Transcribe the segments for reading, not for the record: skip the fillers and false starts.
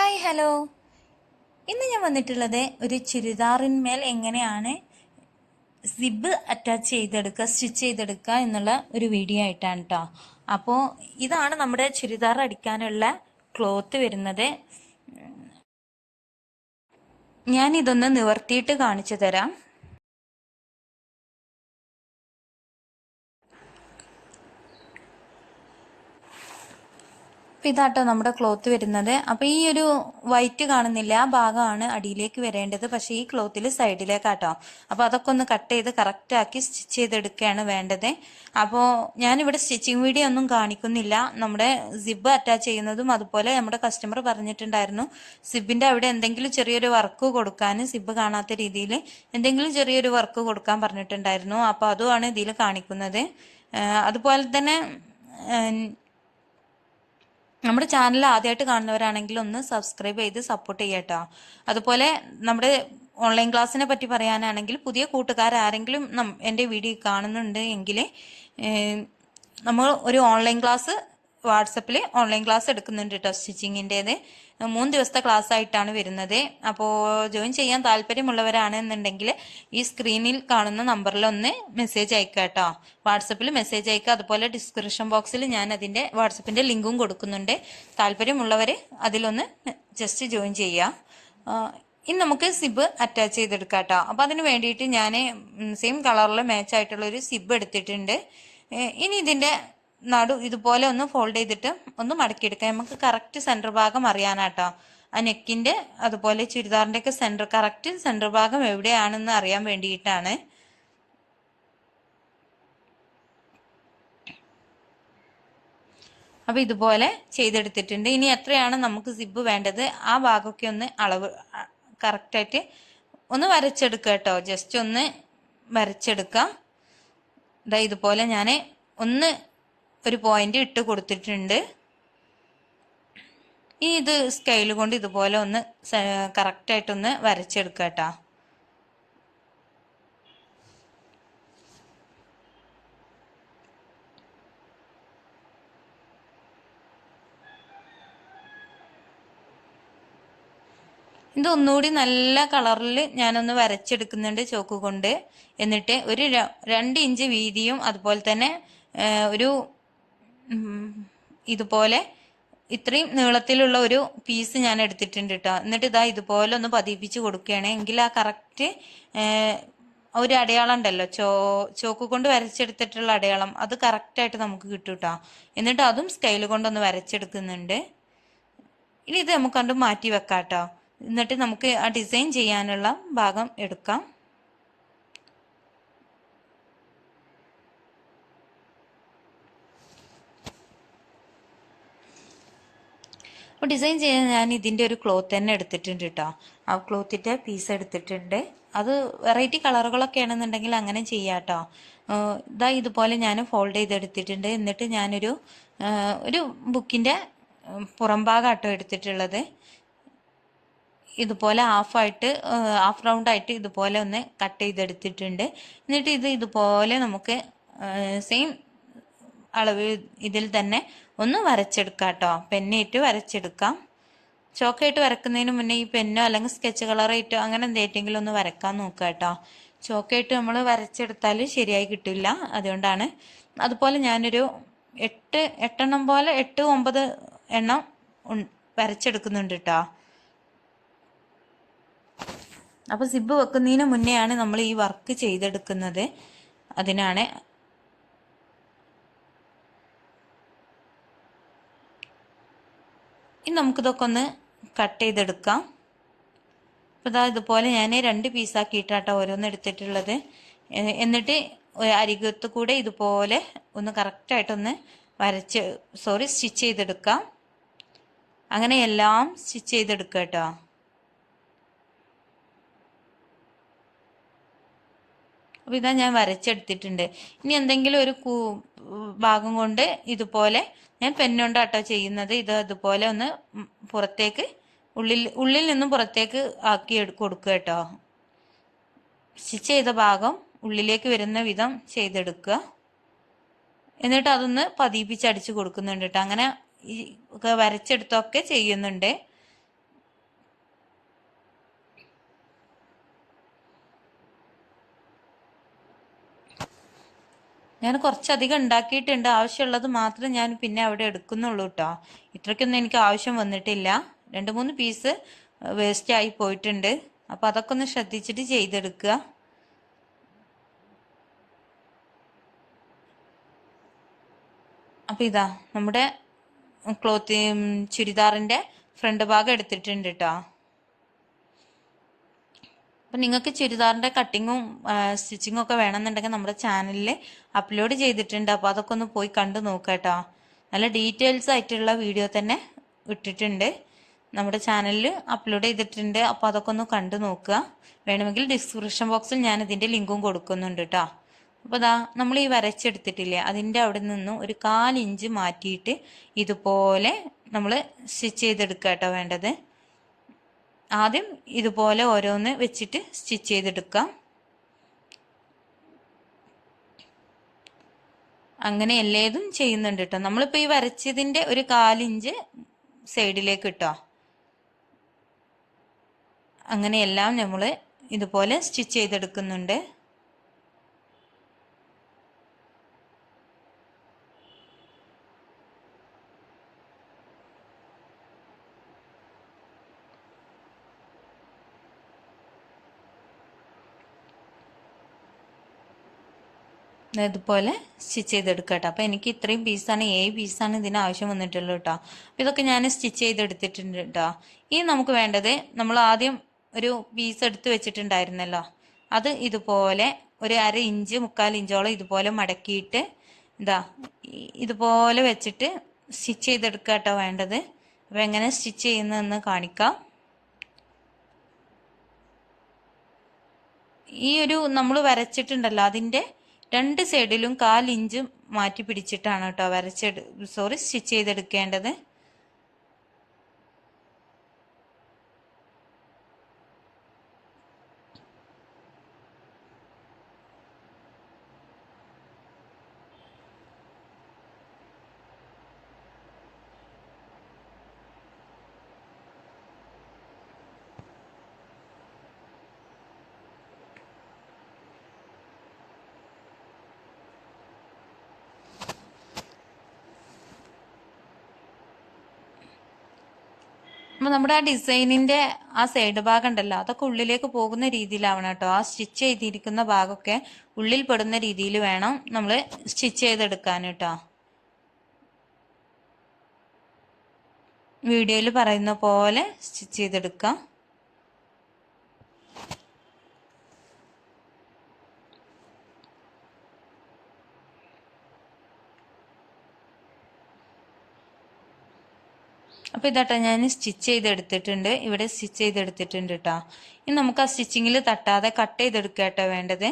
Hi hello. ഇന്ന് ഞാൻ വന്നിട്ടുള്ളത് ഒരു ചുരിദാറിന്മേൽ എങ്ങനെയാണ് സിബ് അറ്റാച്ച് ചെയ്തെടുക്കുക, സ്റ്റിച്ച് ചെയ്തെടുക്കുക എന്നുള്ള ഒരു വീഡിയോ ആയിട്ടാണ് കേട്ടോ. അപ്പോൾ ഇതാണ് നമ്മുടെ ചുരിദാർ അടിക്കാനുള്ള ക്ലോത്ത് വരുന്നത്. ഞാൻ ഇതൊന്ന് നിവർത്തിയിട്ട് കാണിച്ചു തരാം. അപ്പം ഇതാട്ടോ നമ്മുടെ ക്ലോത്ത് വരുന്നത്. അപ്പം ഈ ഒരു വൈറ്റ് കാണുന്നില്ല, ആ ഭാഗമാണ് അടിയിലേക്ക് വരേണ്ടത്. പക്ഷേ ഈ ക്ലോത്തിൽ സൈഡിലേക്കാട്ടോ. അപ്പോൾ അതൊക്കെ ഒന്ന് കട്ട് ചെയ്ത് കറക്റ്റാക്കി സ്റ്റിച്ച് ചെയ്തെടുക്കുകയാണ് വേണ്ടത്. അപ്പോൾ ഞാനിവിടെ സ്റ്റിച്ചിങ് വീഡിയോ ഒന്നും കാണിക്കുന്നില്ല. നമ്മുടെ സിബ് അറ്റാച്ച് ചെയ്യുന്നതും അതുപോലെ നമ്മുടെ കസ്റ്റമർ പറഞ്ഞിട്ടുണ്ടായിരുന്നു സിബിൻ്റെ അവിടെ എന്തെങ്കിലും ചെറിയൊരു വർക്ക് കൊടുക്കാൻ, സിബ് കാണാത്ത രീതിയിൽ എന്തെങ്കിലും ചെറിയൊരു വർക്ക് കൊടുക്കാൻ പറഞ്ഞിട്ടുണ്ടായിരുന്നു. അപ്പോൾ അതുമാണ് ഇതിൽ കാണിക്കുന്നത്. അതുപോലെ തന്നെ നമ്മുടെ ചാനൽ ആദ്യമായിട്ട് കാണുന്നവരാണെങ്കിൽ ഒന്ന് സബ്സ്ക്രൈബ് ചെയ്ത് സപ്പോർട്ട് ചെയ്യട്ടോ. അതുപോലെ നമ്മുടെ ഓൺലൈൻ ക്ലാസ്സിനെ പറ്റി പറയാനാണെങ്കിൽ പുതിയ കൂട്ടുകാരാരെങ്കിലും എൻ്റെ വീഡിയോ കാണുന്നുണ്ട് എങ്കിൽ നമ്മൾ ഒരു ഓൺലൈൻ ക്ലാസ് വാട്സപ്പിൽ ഓൺലൈൻ ക്ലാസ് എടുക്കുന്നുണ്ട് കേട്ടോ. സ്റ്റിച്ചിങ്ങിൻ്റേത് 3 ദിവസത്തെ ക്ലാസ് ആയിട്ടാണ് വരുന്നത്. അപ്പോൾ ജോയിൻ ചെയ്യാൻ താല്പര്യമുള്ളവരാണെന്നുണ്ടെങ്കിൽ ഈ സ്ക്രീനിൽ കാണുന്ന നമ്പറിൽ ഒന്ന് മെസ്സേജ് അയക്കുക കേട്ടോ. വാട്സപ്പിൽ മെസ്സേജ് അയക്കുക. അതുപോലെ ഡിസ്ക്രിപ്ഷൻ ബോക്സിൽ ഞാൻ അതിൻ്റെ വാട്സപ്പിൻ്റെ ലിങ്കും കൊടുക്കുന്നുണ്ട്. താല്പര്യമുള്ളവർ അതിലൊന്ന് ജസ്റ്റ് ജോയിൻ ചെയ്യുക. ഇനി നമുക്ക് സിബ് അറ്റാച്ച് ചെയ്തെടുക്കാം കേട്ടോ. അപ്പോൾ അതിന് വേണ്ടിയിട്ട് ഞാൻ സെയിം കളറിൽ മാച്ച് ആയിട്ടുള്ള ഒരു സിബ് എടുത്തിട്ടുണ്ട്. ഇനി ഇതിൻ്റെ നടു ഇതുപോലെ ഒന്ന് ഫോൾഡ് ചെയ്തിട്ട് ഒന്ന് മടക്കിയെടുക്കാം. നമുക്ക് കറക്റ്റ് സെൻറ്റർ ഭാഗം അറിയാനാട്ടോ. ആ നെക്കിൻ്റെ അതുപോലെ ചുരിദാറിൻ്റെ ഒക്കെ കറക്റ്റ് സെൻറ്റർ ഭാഗം എവിടെയാണെന്ന് അറിയാൻ വേണ്ടിയിട്ടാണ്. അപ്പോൾ ഇതുപോലെ ചെയ്തെടുത്തിട്ടുണ്ട്. ഇനി എത്രയാണ് നമുക്ക് സിബ് വേണ്ടത് ആ ഭാഗമൊക്കെ ഒന്ന് അളവ് കറക്റ്റായിട്ട് ഒന്ന് വരച്ചെടുക്കുക കേട്ടോ. ജസ്റ്റ് ഒന്ന് വരച്ചെടുക്കാം. ഇതാ ഇതുപോലെ ഞാൻ ഒന്ന് ഒരു പോയിന്റ് ഇട്ട് കൊടുത്തിട്ടുണ്ട്. ഇനി ഇത് സ്കെയിൽ കൊണ്ട് ഇതുപോലെ ഒന്ന് കറക്റ്റായിട്ടൊന്ന് വരച്ചെടുക്കുക കേട്ടോ. ഇത് ഒന്നുകൂടി നല്ല കളറിൽ ഞാനൊന്ന് വരച്ചെടുക്കുന്നുണ്ട് ചോക്ക് കൊണ്ട്. എന്നിട്ട് ഒരു 2 ഇഞ്ച് വീതിയും അതുപോലെ തന്നെ ഒരു ഇതുപോലെ ഇത്രയും നീളത്തിലുള്ള ഒരു പീസ് ഞാൻ എടുത്തിട്ടുണ്ട് കേട്ടോ. എന്നിട്ട് ഇതാ ഇതുപോലെ ഒന്ന് പതിപ്പിച്ച് കൊടുക്കുകയാണ്. എങ്കിൽ ആ കറക്റ്റ് ഒരു അടയാളം ഉണ്ടല്ലോ, ചോക്ക് കൊണ്ട് വരച്ചെടുത്തിട്ടുള്ള അടയാളം, അത് കറക്റ്റായിട്ട് നമുക്ക് കിട്ടും കേട്ടോ. എന്നിട്ട് അതും സ്കെയിൽ കൊണ്ടൊന്ന് വരച്ചെടുക്കുന്നുണ്ട്. ഇനി ഇത് നമുക്ക് കണ്ട് മാറ്റി വെക്കാം കേട്ടോ. എന്നിട്ട് നമുക്ക് ആ ഡിസൈൻ ചെയ്യാനുള്ള ഭാഗം എടുക്കാം. അപ്പോൾ ഡിസൈൻ ചെയ്യാൻ ഞാൻ ഇതിൻ്റെ ഒരു ക്ലോത്ത് തന്നെ എടുത്തിട്ടുണ്ട് കേട്ടോ. ആ ക്ലോത്തിൻ്റെ പീസ് എടുത്തിട്ടുണ്ട്. അത് വെറൈറ്റി കളറുകളൊക്കെ ആണെന്നുണ്ടെങ്കിൽ അങ്ങനെ ചെയ്യാം കേട്ടോ. ഇതാ ഇതുപോലെ ഞാൻ ഫോൾഡ് ചെയ്തെടുത്തിട്ടുണ്ട്. എന്നിട്ട് ഞാനൊരു ബുക്കിൻ്റെ പുറം ഭാഗമാട്ടോ എടുത്തിട്ടുള്ളത്. ഇതുപോലെ ഹാഫ് റൗണ്ടായിട്ട് ഇതുപോലെ ഒന്ന് കട്ട് ചെയ്തെടുത്തിട്ടുണ്ട്. എന്നിട്ട് ഇതുപോലെ നമുക്ക് സെയിം അളവ് ഇതിൽ തന്നെ ഒന്ന് വരച്ചെടുക്കാം കേട്ടോ. പെന്നിട്ട് വരച്ചെടുക്കാം. ചോക്കായിട്ട് വരക്കുന്നതിന് മുന്നേ ഈ പെന്നോ അല്ലെങ്കിൽ സ്കെച്ച് കളറായിട്ടോ അങ്ങനെ എന്തെങ്കിലും ഒന്ന് വരക്കാൻ നോക്കുക കേട്ടോ. ചോക്കായിട്ട് നമ്മൾ വരച്ചെടുത്താൽ ശരിയായി കിട്ടില്ല, അതുകൊണ്ടാണ്. അതുപോലെ ഞാനൊരു 8 എണ്ണം പോലെ 8-9 എണ്ണം വരച്ചെടുക്കുന്നുണ്ട് കേട്ടോ. അപ്പോൾ സിബ് വെക്കുന്നതിന് മുന്നെയാണ് നമ്മൾ ഈ വർക്ക് ചെയ്തെടുക്കുന്നത്, അതിനാണ്. ഇനി നമുക്കിതൊക്കെ ഒന്ന് കട്ട് ചെയ്തെടുക്കാം. അപ്പോൾ ഇതാ ഇതുപോലെ ഞാൻ 2 പീസാക്കിയിട്ടാട്ടോ ഓരോന്ന് എടുത്തിട്ടുള്ളത്. എന്നിട്ട് അരികത്ത് കൂടെ ഇതുപോലെ ഒന്ന് കറക്റ്റായിട്ടൊന്ന് സ്റ്റിച്ച് ചെയ്തെടുക്കാം. അങ്ങനെ എല്ലാം സ്റ്റിച്ച് ചെയ്തെടുക്കുക കേട്ടോ. അപ്പോൾ ഇതാ ഞാൻ വരച്ചെടുത്തിട്ടുണ്ട്. ഇനി എന്തെങ്കിലും ഒരു ഭാഗം കൊണ്ട് ഇതുപോലെ ഞാൻ പെന്നുകൊണ്ടാട്ടോ ചെയ്യുന്നത്. ഇതുപോലെ ഒന്ന് പുറത്തേക്ക് ഉള്ളിൽ നിന്നും പുറത്തേക്ക് ആക്കി കൊടുക്കുക കേട്ടോ. സ്റ്റിച്ച് ചെയ്ത ഭാഗം ഉള്ളിലേക്ക് വരുന്ന വിധം ചെയ്തെടുക്കുക. എന്നിട്ട് അതൊന്ന് പതിപ്പിച്ചടിച്ച് കൊടുക്കുന്നുണ്ട് കേട്ടോ. അങ്ങനെ ഈ വരച്ചെടുത്തൊക്കെ ചെയ്യുന്നുണ്ട്. ഞാൻ കുറച്ചധികം ഉണ്ടാക്കിയിട്ടുണ്ട്. ആവശ്യമുള്ളത് മാത്രം ഞാൻ പിന്നെ അവിടെ എടുക്കുന്നുള്ളൂ കേട്ടോ. ഇത്രയ്ക്കൊന്നും എനിക്ക് ആവശ്യം വന്നിട്ടില്ല. 2-3 പീസ് വേസ്റ്റ് ആയി പോയിട്ടുണ്ട്. അപ്പോൾ അതൊക്കെ ഒന്ന് ശ്രദ്ധിച്ചിട്ട് ചെയ്തെടുക്കുക. അപ്പോൾ ഇതാ നമ്മുടെ ക്ലോത്ത് ചുരിദാറിൻ്റെ ഫ്രണ്ട് ഭാഗം എടുത്തിട്ടുണ്ട് കേട്ടോ. അപ്പം നിങ്ങൾക്ക് ചുരിദാറിൻ്റെ കട്ടിങ്ങും സ്റ്റിച്ചിങ്ങും ഒക്കെ വേണമെന്നുണ്ടെങ്കിൽ നമ്മുടെ ചാനലിൽ അപ്ലോഡ് ചെയ്തിട്ടുണ്ട്. അപ്പോൾ അതൊക്കെ ഒന്ന് പോയി കണ്ടു നോക്കുക കേട്ടോ. നല്ല ഡീറ്റെയിൽസ് ആയിട്ടുള്ള വീഡിയോ തന്നെ ഇട്ടിട്ടുണ്ട്, നമ്മുടെ ചാനലിൽ അപ്ലോഡ് ചെയ്തിട്ടുണ്ട്. അപ്പോൾ അതൊക്കെ ഒന്ന് കണ്ടു നോക്കുക. വേണമെങ്കിൽ ഡിസ്ക്രിപ്ഷൻ ബോക്സിൽ ഞാൻ ഇതിൻ്റെ ലിങ്കും കൊടുക്കുന്നുണ്ട് കേട്ടോ. അപ്പോൾ ദാ നമ്മൾ ഈ വരച്ചെടുത്തിട്ടില്ലേ, അതിൻ്റെ അവിടെ നിന്നും ഒരു 1/4 ഇഞ്ച് മാറ്റിയിട്ട് ഇതുപോലെ നമ്മൾ സ്റ്റിച്ച് ചെയ്തെടുക്കുക കേട്ടോ വേണ്ടത്. ആദ്യം ഇതുപോലെ ഓരോന്ന് വെച്ചിട്ട് സ്റ്റിച്ച് ചെയ്തെടുക്കാം. അങ്ങനെ എല്ലാതും ചെയ്യുന്നുണ്ട് കേട്ടോ. നമ്മളിപ്പോൾ ഈ വരച്ചതിൻ്റെ ഒരു 1/4 ഇഞ്ച് സൈഡിലേക്ക് ഇട്ടോ. അങ്ങനെയെല്ലാം നമ്മൾ ഇതുപോലെ സ്റ്റിച്ച് ചെയ്തെടുക്കുന്നുണ്ട്. ഇതുപോലെ സ്റ്റിച്ച് ചെയ്തെടുക്കുക കേട്ടോ. അപ്പോൾ എനിക്ക് ഇത്രയും പീസാണ്, 7 പീസാണ് ഇതിന് ആവശ്യം വന്നിട്ടുള്ളൂ കേട്ടോ. അപ്പോൾ ഇതൊക്കെ ഞാൻ സ്റ്റിച്ച് ചെയ്തെടുത്തിട്ടുണ്ട് കേട്ടോ. ഇനി നമുക്ക് വേണ്ടത്, നമ്മൾ ആദ്യം ഒരു പീസ് എടുത്ത് വെച്ചിട്ടുണ്ടായിരുന്നല്ലോ, അത് ഇതുപോലെ ഒരു 1/2 ഇഞ്ച് 3/4 ഇഞ്ചോളം ഇതുപോലെ മടക്കിയിട്ട് ഇതാ ഇതുപോലെ വെച്ചിട്ട് സ്റ്റിച്ച് ചെയ്തെടുക്കുക കേട്ടോ വേണ്ടത്. അപ്പോൾ എങ്ങനെ സ്റ്റിച്ച് ചെയ്യുന്നതെന്ന് കാണിക്കാം. ഈ ഒരു നമ്മൾ വരച്ചിട്ടുണ്ടല്ലോ, അതിൻ്റെ 2 സൈഡിലും 1/4 ഇഞ്ച് മാറ്റി പിടിച്ചിട്ടാണ് കേട്ടോ സ്റ്റിച്ച് ചെയ്തെടുക്കേണ്ടത്. അപ്പോൾ നമ്മുടെ ആ ഡിസൈനിൻ്റെ ആ സൈഡ് ഭാഗം ഉണ്ടല്ലോ, അതൊക്കെ ഉള്ളിലേക്ക് പോകുന്ന രീതിയിലാവണം കേട്ടോ. ആ സ്റ്റിച്ച് ചെയ്തിരിക്കുന്ന ഭാഗമൊക്കെ ഉള്ളിൽ പെടുന്ന രീതിയിൽ വേണം നമ്മൾ സ്റ്റിച്ച് ചെയ്തെടുക്കാൻ കേട്ടോ. വീഡിയോയിൽ പറയുന്ന പോലെ സ്റ്റിച്ച് ചെയ്തെടുക്കാം. അപ്പോൾ ഇതാട്ടോ ഞാൻ സ്റ്റിച്ച് ചെയ്തെടുത്തിട്ടുണ്ട്. ഇവിടെ സ്റ്റിച്ച് ചെയ്തെടുത്തിട്ടുണ്ട് കേട്ടോ. ഇനി നമുക്ക് ആ സ്റ്റിച്ചിങ്ങിൽ തട്ടാതെ കട്ട് ചെയ്തെടുക്കുക കേട്ടോ വേണ്ടത്.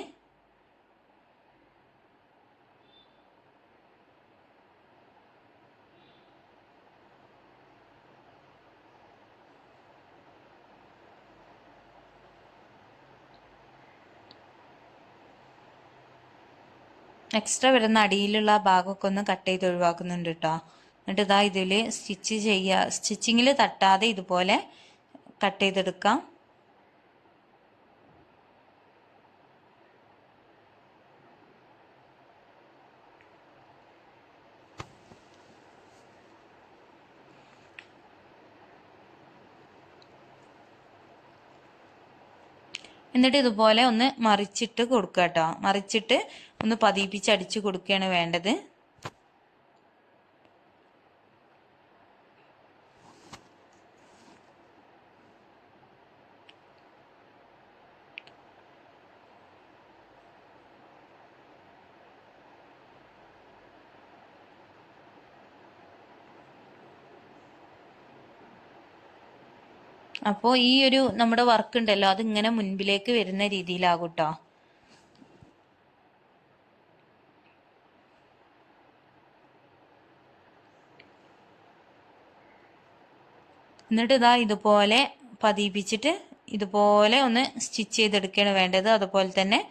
എക്സ്ട്രാ വരുന്ന അടിയിലുള്ള ഭാഗമൊക്കെ ഒന്ന് കട്ട് ചെയ്ത് ഒഴിവാക്കുന്നുണ്ട് കേട്ടോ. എന്നിട്ട് ഇതാ ഇതിൽ സ്റ്റിച്ചിങ്ങിൽ തട്ടാതെ ഇതുപോലെ കട്ട് ചെയ്തെടുക്കാം. എന്നിട്ട് ഇതുപോലെ ഒന്ന് മറിച്ചിട്ട് കൊടുക്കുക കേട്ടോ. മറിച്ചിട്ട് ഒന്ന് പതിപ്പിച്ചടിച്ച് കൊടുക്കുകയാണ് വേണ്ടത്. അപ്പോൾ ഈ ഒരു നമ്മുടെ വർക്ക് ഉണ്ടല്ലോ, അതിങ്ങനെ മുൻപിലേക്ക് വരുന്ന രീതിയിലാകും കേട്ടോ. എന്നിട്ട് ഇതാ ഇതുപോലെ പതിപ്പിച്ചിട്ട് ഇതുപോലെ ഒന്ന് സ്റ്റിച്ച് ചെയ്തെടുക്കുകയാണ് വേണ്ടത്. അതുപോലെ തന്നെ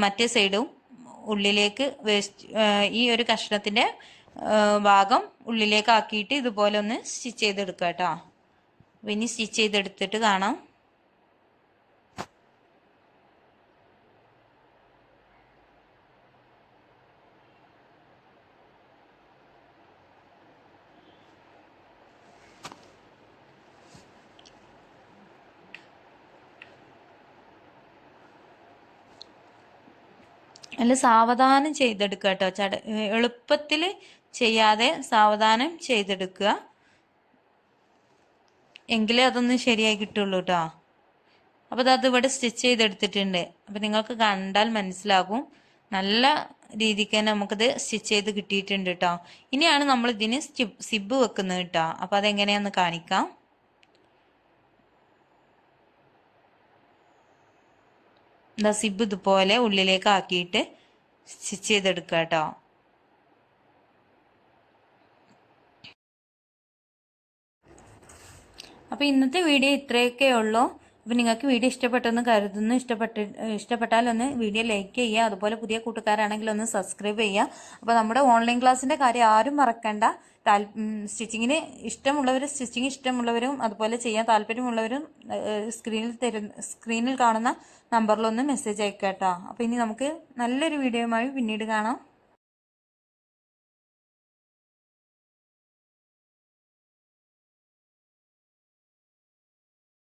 മറ്റേ സൈഡും ഉള്ളിലേക്ക് ഈ ഒരു കഷ്ണത്തിന്റെ ഭാഗം ഉള്ളിലേക്ക് ആക്കിയിട്ട് ഇതുപോലെ ഒന്ന് സ്റ്റിച്ച് ചെയ്തെടുക്കുക കേട്ടോ. ഇനി സ്റ്റിച്ച് ചെയ്തെടുത്തിട്ട് കാണാം. അല്ല സാവധാനം ചെയ്തെടുക്കുക കേട്ടോ. എളുപ്പത്തിൽ ചെയ്യാതെ സാവധാനം ചെയ്തെടുക്കുക, എങ്കിലേ അതൊന്ന് ശരിയായി കിട്ടുള്ളൂ കേട്ടോ. അപ്പോൾ അത് ഇവിടെ സ്റ്റിച്ച് ചെയ്തെടുത്തിട്ടുണ്ട്. അപ്പോൾ നിങ്ങൾക്ക് കണ്ടാൽ മനസ്സിലാകും നല്ല രീതിക്ക് തന്നെ നമുക്കിത് സ്റ്റിച്ച് ചെയ്ത് കിട്ടിയിട്ടുണ്ട് കേട്ടോ. ഇനിയാണ് നമ്മൾ ഇതിന് സിബ് വെക്കുന്നത് കേട്ടോ. അപ്പോൾ അതെങ്ങനെയാന്ന് കാണിക്കാം. എന്താ സിബ് ഇതുപോലെ ഉള്ളിലേക്ക് ആക്കിയിട്ട് സ്റ്റിച്ച് ചെയ്തെടുക്കുക കേട്ടോ. അപ്പോൾ ഇന്നത്തെ വീഡിയോ ഇത്രയൊക്കെ ഉള്ളൂ. അപ്പോൾ നിങ്ങൾക്ക് വീഡിയോ ഇഷ്ടപ്പെട്ടെന്ന് കരുതുന്നു. ഇഷ്ടപ്പെട്ടാൽ ഒന്ന് വീഡിയോ ലൈക്ക് ചെയ്യുക. അതുപോലെ പുതിയ കൂട്ടുകാരാണെങ്കിൽ ഒന്ന് സബ്സ്ക്രൈബ് ചെയ്യുക. അപ്പോൾ നമ്മുടെ ഓൺലൈൻ ക്ലാസ്സിൻ്റെ കാര്യം ആരും മറക്കണ്ട. സ്റ്റിച്ചിങ്ങിന് ഇഷ്ടമുള്ളവരും അതുപോലെ ചെയ്യാൻ താല്പര്യമുള്ളവരും സ്ക്രീനിൽ കാണുന്ന നമ്പറിലൊന്ന് മെസ്സേജ് അയക്കാം കേട്ടോ. അപ്പോൾ ഇനി നമുക്ക് നല്ലൊരു വീഡിയോയുമായി പിന്നീട് കാണാം.